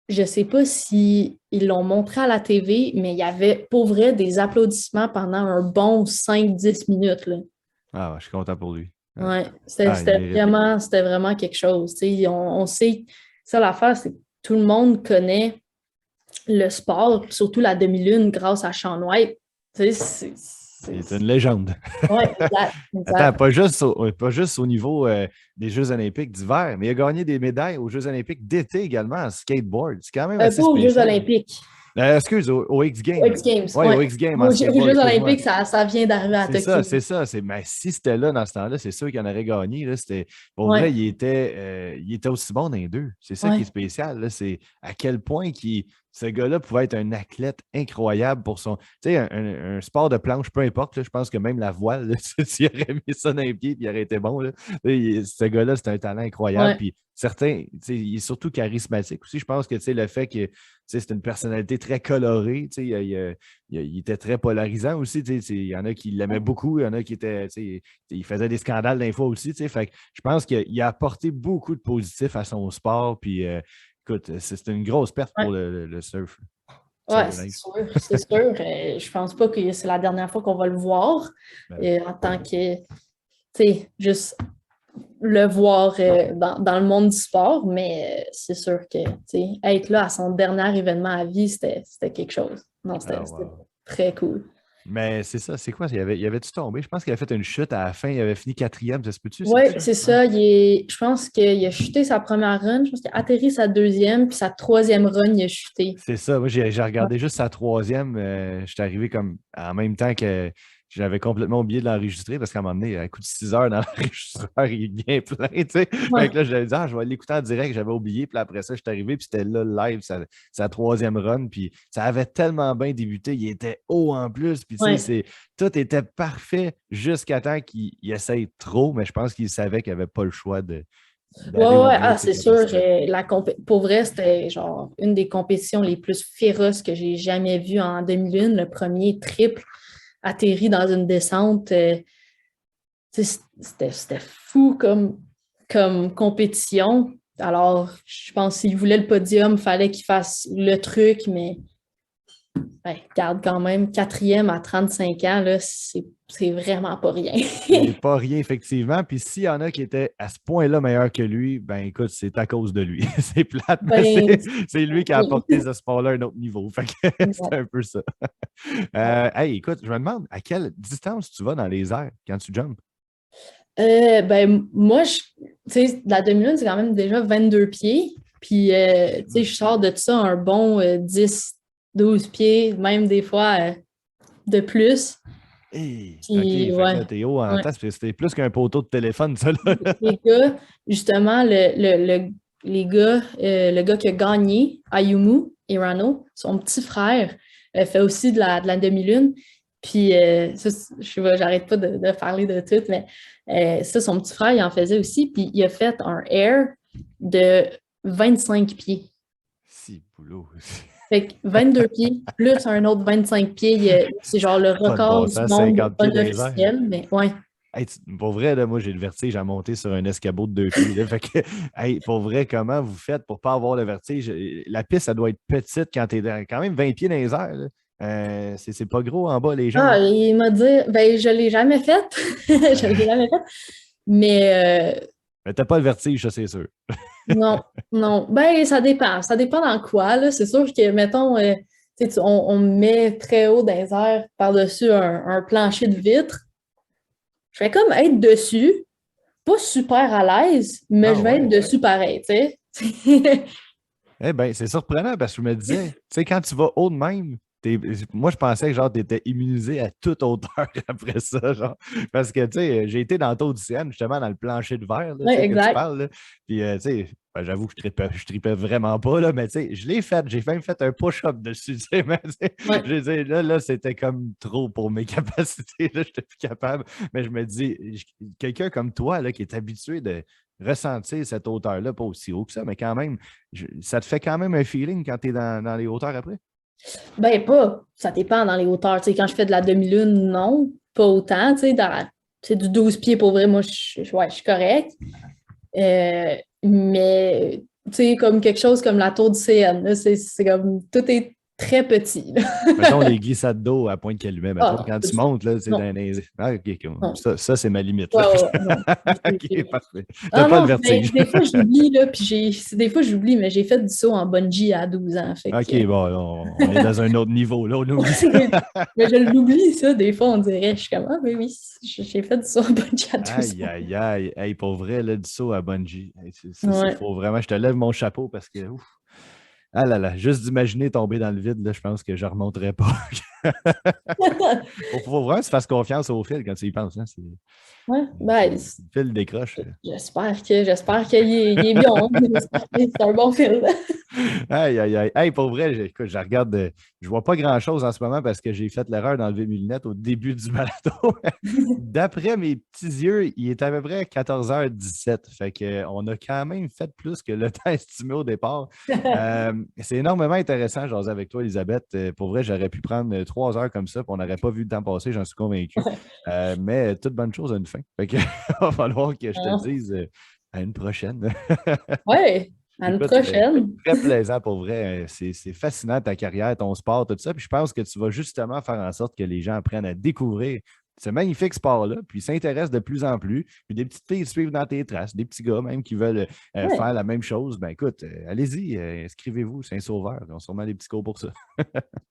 je sais pas si ils l'ont montré à la TV, mais il y avait pour vrai des applaudissements pendant un bon 5-10 minutes, là. Ah, ouais, je suis content pour lui. Ouais. Ouais, Ah, il mérite. c'était vraiment quelque chose. Tu sais, on sait, ça l'affaire, c'est que tout le monde connaît le sport, surtout la demi-lune grâce à Shaun White. Tu sais, Il est une légende. ouais, exact, Attends, exact. pas juste au niveau des Jeux olympiques d'hiver, mais il a gagné des médailles aux Jeux olympiques d'été également en skateboard. C'est quand même assez Pas aux Jeux spécial. olympiques, Excuse, au X aux Games. X Games, Oui, ouais. au X Games en Aux skateboard, Jeux excuse-moi. olympiques, ça vient d'arriver à C'est ça, Tokyo. c'est ça. Mais si c'était là dans ce temps-là, c'est sûr qu'il en aurait gagné. Là. Pour vrai, Ouais, il était aussi bon dans les deux. C'est ça qui est ouais, spécial. Là. C'est à quel point ce gars-là pouvait être un athlète incroyable pour son. Tu sais, un sport de planche, peu importe. Là, je pense que même la voile, là, s'il aurait mis ça dans les pieds, puis il aurait été bon. Là. Ce gars-là, c'est un talent incroyable. ouais, Puis certains, tu sais, il est surtout charismatique aussi. Je pense que tu sais, le fait que c'est une personnalité très colorée. Tu sais, il était très polarisant aussi. Il y en a qui l'aimaient beaucoup, il y en a qui étaient. Il faisait des scandales d'un fois aussi. Fait que je pense qu'il a apporté beaucoup de positifs à son sport. Puis écoute, c'est une grosse perte ouais. pour le surf. Ouais, Surf c'est life. sûr, c'est sûr. Je pense pas que c'est la dernière fois qu'on va le voir Ben non. en tant que, tu sais, juste le voir dans le monde du sport, mais c'est sûr que, tu sais, être là à son dernier événement à vie, c'était quelque chose. Non, Ah, c'était wow. très cool. Mais c'est ça, c'est quoi? Il avait-tu tombé? Je pense qu'il avait fait une chute à la fin, il avait fini quatrième, ça se peut-tu? Oui, C'est ça? c'est Ouais. ça. Je pense qu'il a chuté sa première run, je pense qu'il a atterri sa deuxième, puis sa troisième run, il a chuté. C'est ça. Moi, j'ai regardé juste sa troisième. Je suis arrivé comme en même temps que j'avais complètement oublié de l'enregistrer parce qu'à un moment donné, à coup de 6 heures dans l'enregistreur, il est bien plein. Tu sais. Fait Ouais, que là, j'avais dit, je vais l'écouter en direct. J'avais oublié. Puis après ça, je suis arrivé. Puis c'était là, live, sa troisième run. Puis ça avait tellement bien débuté. Il était haut en plus. Puis tu sais, ouais. tout était parfait jusqu'à temps qu'il essaye trop. Mais je pense qu'il savait qu'il n'avait pas le choix Ouais, d'aller au ouais, bout de ah, ses c'est sûr. capacités. Pour vrai, c'était genre une des compétitions les plus féroces que j'ai jamais vues en 2001. Le premier triple atterri dans une descente. Tu sais, c'était fou comme compétition. Alors, je pense qu'il voulait le podium, il fallait qu'il fasse le truc, mais ouais, regarde quand même, quatrième à 35 ans, là, c'est vraiment pas rien. C'est pas rien, effectivement. Puis s'il y en a qui étaient à ce point-là meilleurs que lui, ben écoute, c'est à cause de lui. C'est plate, mais Ben, c'est lui qui a apporté ce sport-là à un autre niveau. Fait que c'est ouais. un peu ça. Hey, écoute, je me demande à quelle distance tu vas dans les airs quand tu jumps? Ben, moi, tu sais, la demi-lune, c'est quand même déjà 22 pieds. Puis, tu sais, je sors de ça un bon 10, 12 pieds, même des fois de plus. Hey, OK, Puis, fait que ouais, là, t'es haut en ouais. temps. C'était plus qu'un poteau de téléphone, ça, là. Les gars, justement, les gars, le gars qui a gagné, Ayumu, Irano. Son petit frère fait aussi de la demi-lune. Puis, ça, j'arrête pas de parler de tout, mais ça, son petit frère, il en faisait aussi. Puis, il a fait un air de 25 pieds. Si, boulot. Fait que 22 pieds, plus un autre 25 pieds. C'est genre le Pas de record bon du sens, monde 50 pieds dans les airs. officiel, mais ouais. Hey, pour vrai, là, moi, j'ai le vertige à monter sur un escabeau de 2 pieds. Là. Fait que, hey, pour vrai, comment vous faites pour ne pas avoir le vertige? La piste, ça doit être petite quand tu es quand même 20 pieds dans les airs. C'est pas gros en bas, les gens. Ah, il m'a dit, ben, je ne l'ai jamais fait. Je ne l'ai jamais fait. Mais Mais t'as pas le vertige, ça, c'est sûr. non, non. Ben, ça dépend. Ça dépend dans quoi, là. C'est sûr que, mettons, on met très haut dans les airs par-dessus un plancher de vitre. Je vais comme être dessus, pas super à l'aise, mais je vais être dessus pareil, tu sais. Eh bien, c'est surprenant parce que je me disais, tu sais, quand tu vas haut de même, moi, je pensais que genre, tu étais immunisé à toute hauteur après ça, genre. Parce que, tu sais, j'ai été dans Taux du Sienne, justement, dans le plancher de verre, là, Ouais, que tu exact. parles. Là. Puis, tu sais, ben, j'avoue que je tripais vraiment pas, là, mais tu sais, je l'ai fait. J'ai même fait un push-up dessus, tu sais. Mais, Ouais. je veux dire, là, c'était comme trop pour mes capacités. Là, j'étais plus capable. Mais je me dis, quelqu'un comme toi, là, qui est habitué de ressentir cette hauteur-là, pas aussi haut que ça, mais quand même, ça te fait quand même un feeling quand tu es dans les hauteurs après? Ben, pas. Ça dépend dans les hauteurs. Tu sais, quand je fais de la demi-lune, non, pas autant. Tu sais, c'est du 12 pieds pour vrai, moi, ouais, je suis correcte. Mais, tu sais, comme quelque chose comme la tour du CN, là, c'est comme, tout est très petit. Mettons les glissades d'eau à Pointe-Calumet, Ah mettons, non, quand pas tu du tout. montes, là, c'est Non, dans les... Ah, OK, non. ça c'est ma limite, Ouais, là. ouais, non. OK, parfait. T'as Ah pas le non, ben, vertige. des fois j'oublie, là, puis des fois j'oublie, mais j'ai fait du saut en bungee à 12 ans, fait que... OK, bon, on est dans un autre niveau, là, on oublie ça. Mais je l'oublie, ça, des fois, on dirait, je suis comme, ah, mais oui, j'ai fait du saut en bungee à 12 Aïe, ans. aïe, aïe. Hey, pour vrai, là, du saut à bungee. Hey, Ouais. faut vraiment, je te lève mon chapeau parce que, ouf. Ah là là, juste d'imaginer tomber dans le vide, là, je pense que je ne remonterai pas. Faut vraiment que tu fasses confiance au fil quand tu y penses. Hein. Ouais, ben, Le fil décroche. j'espère qu'il est bien, hein. J'espère que c'est un bon film. Aïe, aïe, aïe. Hey, pour vrai, écoute, je regarde, je vois pas grand-chose en ce moment parce que j'ai fait l'erreur d'enlever mes lunettes au début du balado. D'après mes petits yeux, il est à peu près 14h17. Fait qu'on a quand même fait plus que le temps estimé au départ. C'est énormément intéressant, j'ose avec toi, Elisabeth. Pour vrai, j'aurais pu prendre 3 heures comme ça, puis on n'aurait pas vu le temps passer, j'en suis convaincu. Mais toute bonne chose a une fin. Fait que va falloir que je te dise à une prochaine. Ouais, à une Écoute, c'était prochaine. très plaisant pour vrai. C'est fascinant ta carrière, ton sport, tout ça. Puis je pense que tu vas justement faire en sorte que les gens apprennent à découvrir ce magnifique sport-là, puis s'intéressent de plus en plus. Puis des petites filles suivent dans tes traces, des petits gars même qui veulent Ouais. faire la même chose. Ben écoute, allez-y, inscrivez-vous, c'est un sauveur. Ils ont sûrement des petits cours pour ça.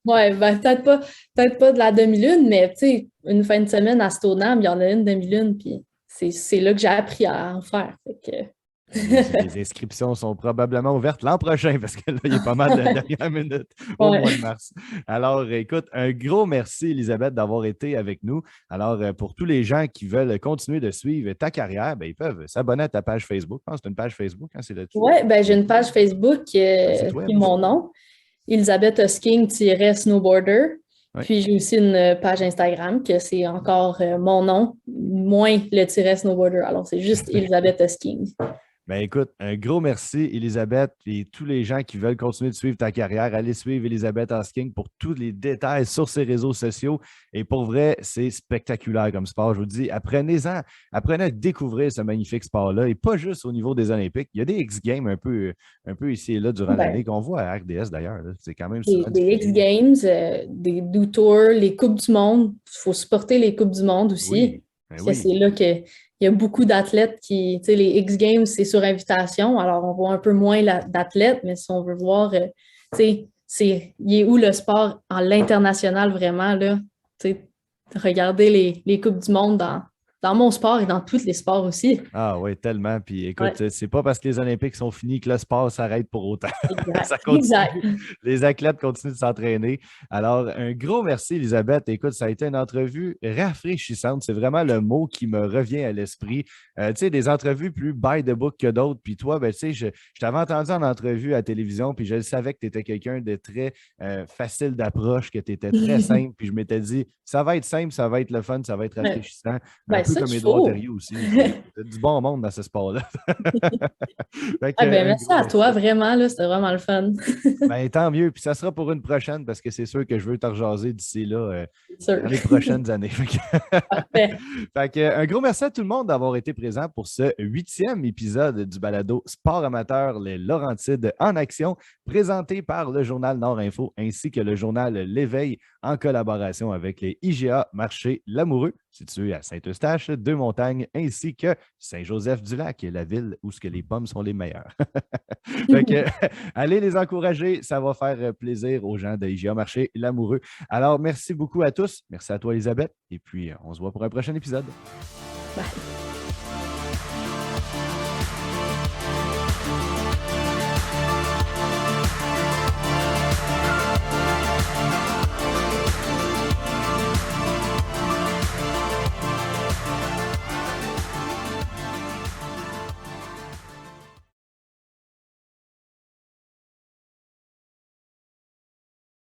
Ouais, ben peut-être pas de la demi-lune, mais tu sais, une fin de semaine à Stoneham, il y en a une demi-lune, puis c'est là que j'ai appris à en faire. Fait que... Les inscriptions sont probablement ouvertes l'an prochain parce que là, il y a pas mal de dernière minute au Ouais. mois de mars. Alors, écoute, un gros merci, Elisabeth, d'avoir été avec nous. Alors, pour tous les gens qui veulent continuer de suivre ta carrière, ben, ils peuvent s'abonner à ta page Facebook. Je pense que c'est une page Facebook, hein, c'est là-dessus. Ouais, ben j'ai une page Facebook qui est mon nom, Elisabeth Hosking-snowboarder. Oui. Puis j'ai aussi une page Instagram que c'est encore mon nom, moins le tiret snowboarder. Alors c'est juste Elisabeth Hosking. Ben écoute, un gros merci, Elisabeth, et tous les gens qui veulent continuer de suivre ta carrière. Allez suivre Elisabeth Hosking pour tous les détails sur ses réseaux sociaux. Et pour vrai, c'est spectaculaire comme sport. Je vous dis, apprenez à découvrir ce magnifique sport-là. Et pas juste au niveau des Olympiques. Il y a des X-Games un peu ici et là durant l'année qu'on voit à RDS d'ailleurs. C'est quand même souvent des X-Games, des Do Tours, les Coupes du Monde. Il faut supporter les Coupes du Monde aussi. Oui, Parce que c'est là qu'il y a beaucoup d'athlètes qui, tu sais, les X-Games, c'est sur invitation. Alors, on voit un peu moins d'athlètes, mais si on veut voir, tu sais, il est où le sport en l'international vraiment, là? Tu sais, regardez les Coupes du Monde dans mon sport et dans tous les sports aussi. Ah oui, tellement. Puis écoute, Ouais, c'est pas parce que les Olympiques sont finis que le sport s'arrête pour autant. Ça exact. Exact. continue. Les athlètes continuent de s'entraîner. Alors, un gros merci, Elisabeth. Écoute, ça a été une entrevue rafraîchissante. C'est vraiment le mot qui me revient à l'esprit. Tu sais, des entrevues plus by the book que d'autres. Puis toi, ben, tu sais, je t'avais entendu en entrevue à la télévision, puis je savais que tu étais quelqu'un de très facile d'approche, que tu étais très simple. Puis je m'étais dit, ça va être simple, ça va être le fun, ça va être Ouais. rafraîchissant. Un Ben, peu ça comme qu'il Édouard faut. Thériault aussi. C'est du bon monde dans ce sport-là. Fait que, Ah ben, un merci gros à toi, merci. vraiment, là, c'était vraiment le fun. Ben, tant mieux. Puis ça sera pour une prochaine parce que c'est sûr que je veux te rejaser d'ici là C'est sûr. dans les prochaines années. Parfait. Fait que, un gros merci à tout le monde d'avoir été présent pour ce 8e épisode du balado Sport amateur, les Laurentides en action, présenté par le journal Nord Info ainsi que le journal L'Éveil en collaboration avec les IGA Marché Lamoureux, situé à Saint-Eustache, Deux-Montagnes, ainsi que Saint-Joseph-du-Lac, la ville où ce que les pommes sont les meilleures. Fait que, allez les encourager, ça va faire plaisir aux gens de IGA Marché Lamoureux. Alors, merci beaucoup à tous. Merci à toi, Elisabeth. Et puis, on se voit pour un prochain épisode. Bye.